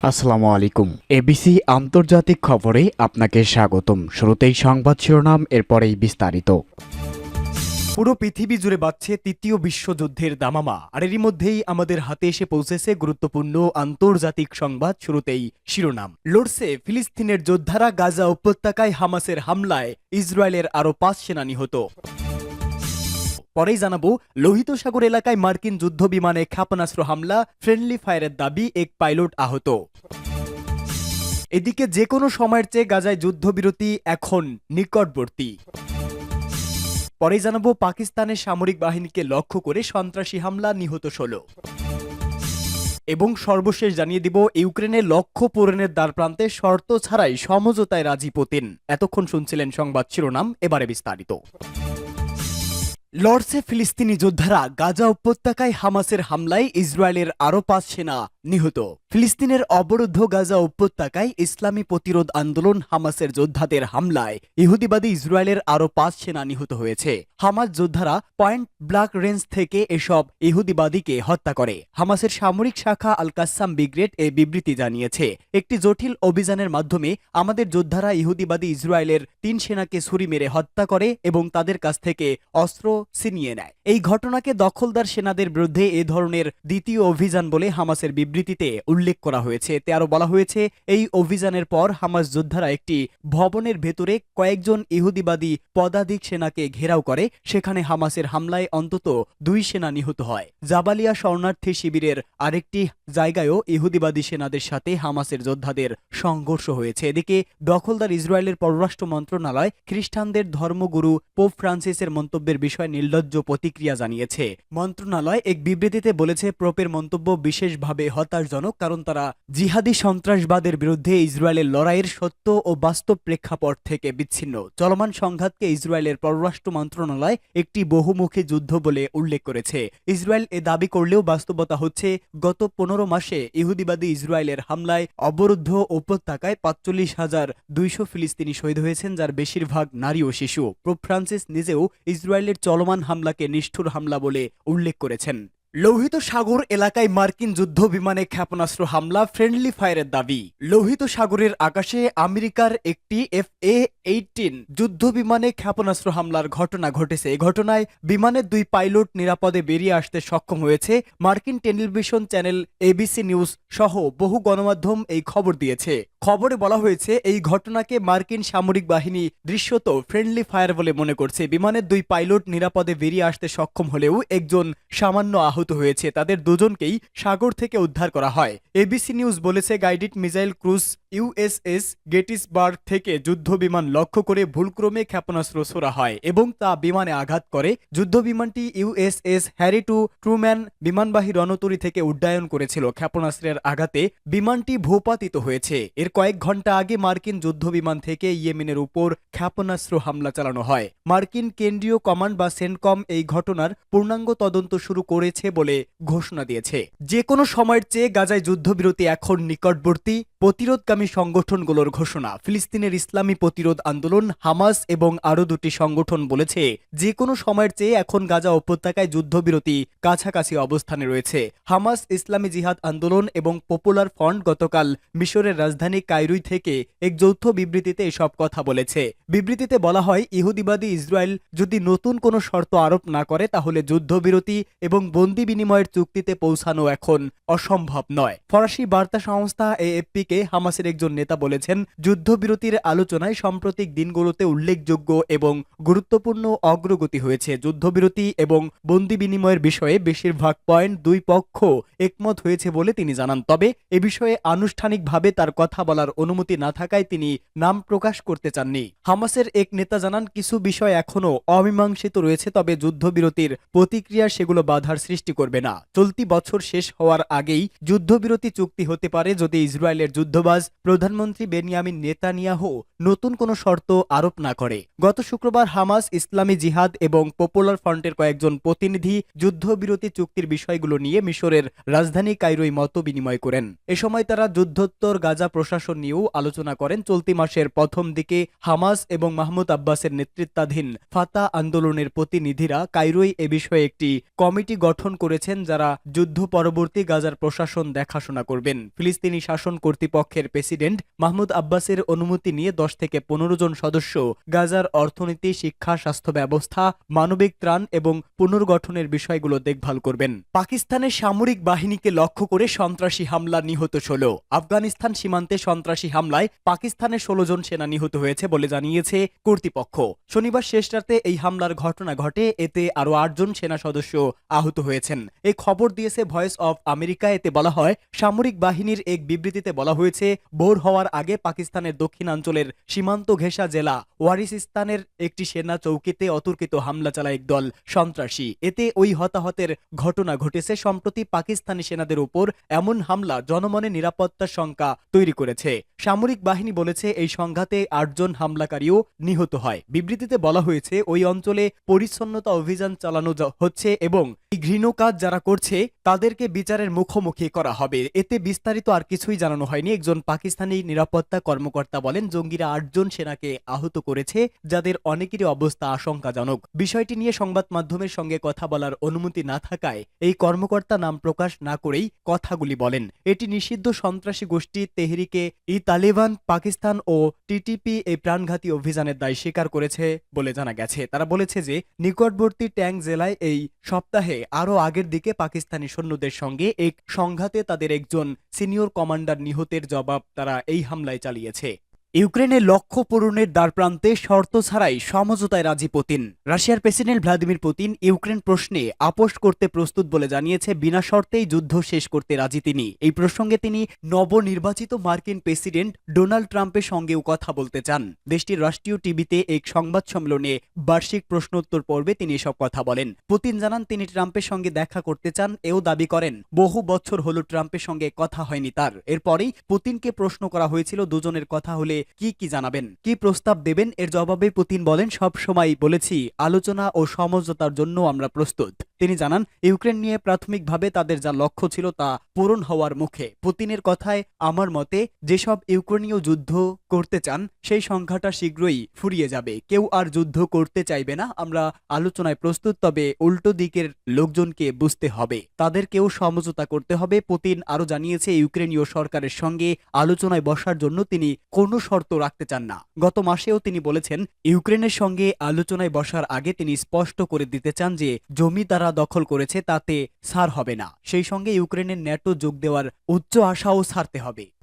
আসসালামু আলাইকুম। এবিসি আন্তর্জাতিক খবরে আপনাকে স্বাগতম। শুরুতেই সংবাদ শিরোনাম, এরপরেই বিস্তারিত। পুরো পৃথিবী জুড়ে বাজছে তৃতীয় বিশ্বযুদ্ধের দামামা, আর এরই মধ্যেই আমাদের হাতে এসে পৌঁছেছে গুরুত্বপূর্ণ আন্তর্জাতিক সংবাদ। শুরুতেই শিরোনাম। লড়ছে ফিলিস্তিনের যোদ্ধারা, গাজা উপত্যকায় হামাসের হামলায় ইসরায়েলের আরও 5 সেনা নিহত। পরেই জানাবো, লোহিত সাগর এলাকায় মার্কিন যুদ্ধ বিমানে ক্ষেপণাস্ত্র হামলা, ফ্রেন্ডলি ফায়ারের দাবি, এক পাইলট আহত। এদিকে যে কোনো সময়ের চেয়ে গাজায় যুদ্ধবিরতি এখন নিকটবর্তী। পরে জানাবো, পাকিস্তানের সামরিক বাহিনীকে লক্ষ্য করে সন্ত্রাসী হামলা, নিহত 16। এবং সর্বশেষ জানিয়ে দিব, ইউক্রেনের লক্ষ্য পূরণের দ্বারপ্রান্তে শর্ত ছাড়াই সমঝোতায় রাজি পুতিন। এতক্ষণ শুনছিলেন সংবাদ শিরোনাম, এবারে বিস্তারিত। লড়ছে ফিলিস্তিনি যোদ্ধারা, গাজা উপত্যকায় হামাসের হামলায় ইসরায়েলের আরও 5 সেনা নিহত। ফিলিস্তিনের অবরুদ্ধ গাজা উপত্যকায় ইসলামী প্রতিরোধ আন্দোলন হামাসের যোদ্ধাদের হামলায় ইহুদিবাদী ইসরায়েলের আরও 5 সেনা নিহত হয়েছে। হামাস যোদ্ধারা পয়েন্ট ব্ল্যাক রেঞ্জ থেকে এসব ইহুদিবাদীকে হত্যা করে। হামাসের সামরিক শাখা আল কাসাম ব্রিগেড এ বিবৃতি জানিয়েছে, একটি জটিল অভিযানের মাধ্যমে আমাদের যোদ্ধারা ইহুদিবাদী ইসরায়েলের 3 সেনাকে ছুরি মেরে হত্যা করে এবং তাদের কাছ থেকে অস্ত্র ছিনিয়ে নেয়। এই ঘটনাকে দখলদার সেনাদের বিরুদ্ধে এ ধরনের দ্বিতীয় অভিযান বলে হামাসের বিবৃতিতে উল্লেখ করা হয়েছে। এতে আরও বলা হয়েছে, এই অভিযানের পর হামাস যোদ্ধারা একটি ভবনের ভেতরে কয়েকজন ইহুদিবাদী পদাধিক সেনাকে ঘেরাও করে। সেখানে হামাসের হামলায় অন্তত 2 সেনা নিহত হয়। জাবালিয়া শরণার্থী শিবিরের আরেকটি জায়গায়ও ইহুদিবাদী সেনাদের সাথে হামাসের যোদ্ধাদের সংঘর্ষ হয়েছে। এদিকে দখলদার ইসরায়েলের পররাষ্ট্র মন্ত্রণালয় খ্রিস্টানদের ধর্মগুরু পোপ ফ্রান্সিসের মন্তব্যের বিষয়ে নির্লজ্জ প্রতিক্রিয়া জানিয়েছে। মন্ত্রণালয় এক বিবৃতিতে বলেছে, পোপের মন্তব্য বিশেষভাবে হতাশজনক, কারণ তারা জিহাদি সন্ত্রাসবাদের বিরুদ্ধে ইসরায়েলের লড়াইয়ের সত্য ও বাস্তব প্রেক্ষাপট থেকে বিচ্ছিন্ন। চলমান সংঘাতকে ইসরায়েলের পররাষ্ট্র মন্ত্রণালয় একটি বহুমুখী যুদ্ধ বলে উল্লেখ করেছে। ইসরায়েল এ দাবি করলেও বাস্তবতা হচ্ছে, গত 15 মাসে ইহুদিবাদী ইসরায়েলের হামলায় অবরুদ্ধ উপত্যকায় 45,200 ফিলিস্তিনি শহীদ হয়েছেন, যার বেশিরভাগ নারী ও শিশু। পোপ ফ্রান্সিস নিজেও ইসরায়েলের চলমান হামলাকে নিষ্ঠুর হামলা বলে উল্লেখ করেছেন। লোহিত সাগর এলাকায় মার্কিন যুদ্ধ বিমানে ক্ষেপণাস্ত্র হামলা, ফ্রেন্ডলি ফায়ারের দাবি। লোহিত সাগরের আকাশে আমেরিকার একটি FA-18 যুদ্ধ বিমানে ক্ষেপণাস্ত্র হামলার ঘটনা ঘটেছে। এই ঘটনায় বিমানের 2 পাইলট নিরাপদে বেরিয়ে আসতে সক্ষম হয়েছে। মার্কিন টেলিভিশন চ্যানেল ABC নিউজ সহ বহু গণমাধ্যম এই খবর দিয়েছে। খবরে বলা হয়েছে, এই ঘটনাকে মার্কিন সামরিক বাহিনী দৃশ্যত ফ্রেন্ডলি ফায়ার বলে মনে করছে। বিমানের 2 পাইলট নিরাপদে বেরিয়ে আসতে সক্ষম হলেও একজন সামান্য আহত হয়েছে। তাদের দুজনকেই সাগর থেকে উদ্ধার করা হয়। ABC নিউজ বলেছে, guided missile cruise USS Gettysburg থেকে যুদ্ধ বিমান লক্ষ্য করে ভুলক্রমে ক্ষেপণাস্ত্র ছোড়া হয় এবং তা বিমানে আঘাত করে। যুদ্ধ বিমানটি USS হ্যারি ট্রুম্যান বিমানবাহী রণতরী থেকে উড্ডয়ন করেছিল। ক্ষেপণাস্ত্রের আঘাতে বিমানটি ভূপাতিত হয়েছে। এর কয়েক ঘন্টা আগে মার্কিন যুদ্ধ বিমান থেকে ইয়েমেনের উপর ক্ষেপণাস্ত্র হামলা চালানো হয়। মার্কিন কেন্দ্রীয় কমান্ড বা সেন্টকম এই ঘটনার পূর্ণাঙ্গ তদন্ত শুরু করেছে বলে ঘোষণা দিয়েছে। যে কোনো সময়ের চেয়ে গাজায় যুদ্ধবিরতি এখন নিকটবর্তী, প্রতিরোধকামী সংগঠনগুলোর ঘোষণা। ফিলিস্তিনের ইসলামী প্রতিরোধ আন্দোলন হামাস এবং আরও 2টি সংগঠন বলেছে, যে কোনো সময়ের চেয়ে এখন গাজা উপত্যকায় যুদ্ধবিরতি কাছাকাছি অবস্থানে রয়েছে। হামাস, ইসলামী জিহাদ আন্দোলন এবং পপুলার ফ্রন্ট গতকাল মিশরের রাজধানী কায়রোয় থেকে এক যৌথ বিবৃতিতে এসব কথা বলেছে। বিবৃতিতে বলা হয়, ইহুদিবাদী ইসরায়েল যদি নতুন কোনো শর্ত আরোপ না করে, তাহলে যুদ্ধবিরতি এবং বন্দি বিনিময়ের চুক্তিতে পৌঁছানো এখন অসম্ভব নয়। ফরাসি বার্তা সংস্থা AFP-কে হামাসের একজন নেতা বলেছেন, যুদ্ধবিরতির আলোচনায় সাম্প্রতিক দিনগুলোতে উল্লেখযোগ্য এবং গুরুত্বপূর্ণ অগ্রগতি হয়েছে। যুদ্ধবিরতি এবং বন্দি বিনিময়ের বিষয়ে বেশিরভাগ পয়েন্ট 2 পক্ষ একমত হয়েছে বলে তিনি জানান। তবে এ বিষয়ে আনুষ্ঠানিকভাবে তার কথা বলার অনুমতি না থাকায় তিনি নাম প্রকাশ করতে চাননি। হামাসের এক নেতা জানান, কিছু বিষয় এখনও অমীমাংসিত রয়েছে, তবে যুদ্ধবিরতির প্রতিক্রিয়া সেগুলো বাধার সৃষ্টি করবে না। চলতি বছর শেষ হওয়ার আগেই যুদ্ধবিরতি চুক্তি হতে পারে যদি ইসরায়েলের যুদ্ধবাজ প্রধানমন্ত্রী বেনিয়ামিন নেতানিয়াহু নতুন কোনো শর্ত আরোপ না করে। গত শুক্রবার হামাস, ইসলামী জিহাদ এবং পপুলার ফ্রন্টের কয়েকজন প্রতিনিধি যুদ্ধবিরতি চুক্তির বিষয়গুলো নিয়ে মিশরের রাজধানী কায়রোয় মত বিনিময় করেন। এ সময় তারা যুদ্ধোত্তর গাজা প্রশাসন নিয়েও আলোচনা করেন। চলতি মাসের প্রথম দিকে হামাস এবং মাহমুদ আব্বাসের নেতৃত্বাধীন ফাতা আন্দোলনের প্রতিনিধিরা কায়রোয় এ বিষয়ে একটি কমিটি গঠন করেছেন, যারা যুদ্ধ পরবর্তী গাজার প্রশাসন দেখাশোনা করবেন। ফিলিস্তিনি শাসন কর্তৃপক্ষের প্রেসিডেন্ট মাহমুদ আব্বাসের অনুমতি নিয়ে 10 থেকে 15 জন সদস্য গাজার অর্থনীতি, শিক্ষা, স্বাস্থ্য ব্যবস্থা, মানবিক ত্রাণ এবং পুনর্গঠনের বিষয়গুলো দেখভাল করবেন। পাকিস্তানের সামরিক বাহিনীকে লক্ষ্য করে সন্ত্রাসী হামলা, নিহত 16। আফগানিস্তান সীমান্তে সন্ত্রাসী হামলায় পাকিস্তানের 16 জন সেনা নিহত হয়েছে বলে জানিয়েছে কর্তৃপক্ষ। শনিবার শেষ রাতে এই হামলার ঘটনা ঘটে, এতে আরও 8 জন সেনা সদস্য আহত হয়েছেন। এই খবর দিয়েছে ভয়েস অফ আমেরিকা। এতে বলা হয়, সামরিক বাহিনীর এক বিবৃতিতে বলা হয়েছে, ভোর হওয়ার আগে পাকিস্তানের দক্ষিণাঞ্চলের সীমান্ত ঘেঁষা জেলা ওয়ারিসিস্তানের একটি সেনা চৌকিতে অতর্কিত হামলা চালায় একদল সন্ত্রাসী। এতে ওই হতাহতের ঘটনা ঘটেছে। সম্প্রতি পাকিস্তানি সেনাদের উপর এমন হামলা জনমনে নিরাপত্তার শঙ্কা তৈরি করেছে। সামরিক বাহিনী বলেছে, এই সংঘাতে 8 জন হামলাকারীও নিহত হয়। বিবৃতিতে বলা হয়েছে, ওই অঞ্চলে পরিচ্ছন্নতা অভিযান চালানো হচ্ছে এবং এই ঘৃণ্য কাজ যারা করছে তাদেরকে বিচারের মুখোমুখি করা হবে। এতে বিস্তারিত আর কিছুই জানানো হয়নি। একজন পাকিস্তানি নিরাপত্তা কর্মকর্তা বলেন, জঙ্গিরা 8 জন সেনাকে আহত করেছে, যাদের অনেকেরই অবস্থা আশঙ্কাজনক। বিষয়টি নিয়ে সংবাদ মাধ্যমের সঙ্গে কথা বলার অনুমতি না থাকায় এই কর্মকর্তা নাম প্রকাশ না করেই কথাগুলি বলেন। এটি নিষিদ্ধ সন্ত্রাসী গোষ্ঠী তেহরিকে ই তালিবান পাকিস্তান ও টিটিপি এই প্রাণঘাতী অভিযানের দায় স্বীকার করেছে বলে জানা গেছে। তারা বলেছে যে নিকটবর্তী ট্যাং জেলায় এই সপ্তাহে আরও আগের দিকে পাকিস্তানি সৈন্যদের সঙ্গে এক সংঘাতে তাদের একজন সিনিয়র কমান্ডার নিহতের জবাব তারা এই হামলায় চালিয়েছে। ইউক্রেনের লক্ষ্য পূরণের দ্বারপ্রান্তে শর্ত ছাড়াই সমঝোতায় রাজি পুতিন। রাশিয়ার প্রেসিডেন্ট ভ্লাদিমির পুতিন ইউক্রেন প্রশ্নে আপোষ করতে প্রস্তুত বলে জানিয়েছে। বিনা শর্তেই যুদ্ধ শেষ করতে রাজি তিনি। এই প্রসঙ্গে তিনি নবনির্বাচিত মার্কিন প্রেসিডেন্ট ডোনাল্ড ট্রাম্পের সঙ্গেও কথা বলতে চান। দেশটির রাষ্ট্রীয় টিভিতে এক সংবাদ সম্মেলনে বার্ষিক প্রশ্নোত্তর পর্বে তিনি এসব কথা বলেন। পুতিন জানান, তিনি ট্রাম্পের সঙ্গে দেখা করতে চান। এও দাবি করেন, বহু বছর হলো ট্রাম্পের সঙ্গে কথা হয়নি তার। এরপরেই পুতিনকে প্রশ্ন করা হয়েছিল, দুজনের কথা হলে কি জানাবেন, কি প্রস্তাব দেবেন। এর জবাবে পুতিন বলেন, সব সময় বলেছি আলোচনা ও সমঝোতার জন্য আমরা প্রস্তুত। তিনি জানান, ইউক্রেন নিয়ে প্রাথমিকভাবে তাদের যা লক্ষ্য ছিল তা পূরণ হওয়ার মুখে। পুতিনের কথায়, আমার মতে যেসব ইউক্রেনীয় যুদ্ধ করতে চান সেই সংখ্যাটা শীঘ্রই ফুরিয়ে যাবে। কেউ আর যুদ্ধ করতে চাইবে না। আমরা আলোচনায় প্রস্তুত, তবে উল্টো দিকের লোকজনকে বুঝতে হবে, তাদেরকেও সমঝোতা করতে হবে। পুতিন আরও জানিয়েছে, ইউক্রেনীয় সরকারের সঙ্গে আলোচনায় বসার জন্য তিনি কোনো শর্ত রাখতে চান না। গত মাসেও তিনি বলেছেন, ইউক্রেনের সঙ্গে আলোচনায় বসার আগে তিনি স্পষ্ট করে দিতে চান যে জমি তারা দখল করেছে তাতে ছাড় হবে না। সেই সঙ্গে ইউক্রেনের ন্যাটো যোগ দেওয়ার উচ্চ আশাও ছাড়তে হবে।